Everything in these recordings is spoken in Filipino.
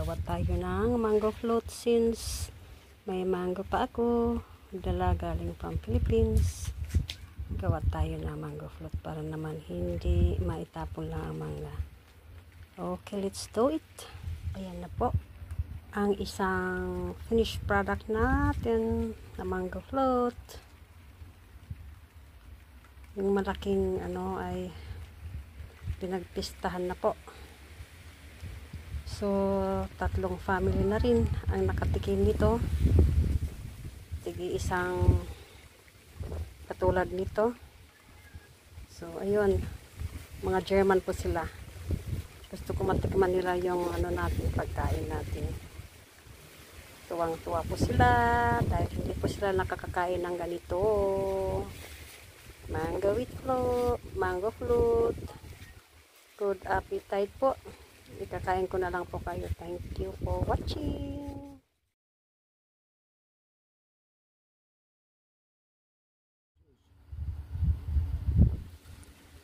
gawa tayo ng mango float since may mango pa ako dala galing from Philippines. Gawa tayo ng mango float para naman hindi maitapon lang ang mangga. Okay, let's do it. Ayan na po ang isang finished product natin na mango float. Yung malaking ay pinagpistahan na po. So, 3 family na rin ang nakatikim nito. Sige, isang katulad nito. So, ayun. Mga German po sila. Gusto ko matikman nila yung natin, pagkain natin. Tuwang-tuwa po sila dahil hindi po sila nakakakain ng ganito. Mango float. Good appetite po. Ikakain ko na lang po kayo. Thank you for watching.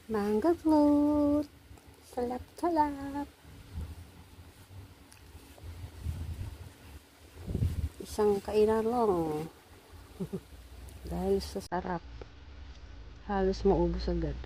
Mango float. Salap-salap. Isang kainan lang. Dahil sa sarap. Halos maubos agad.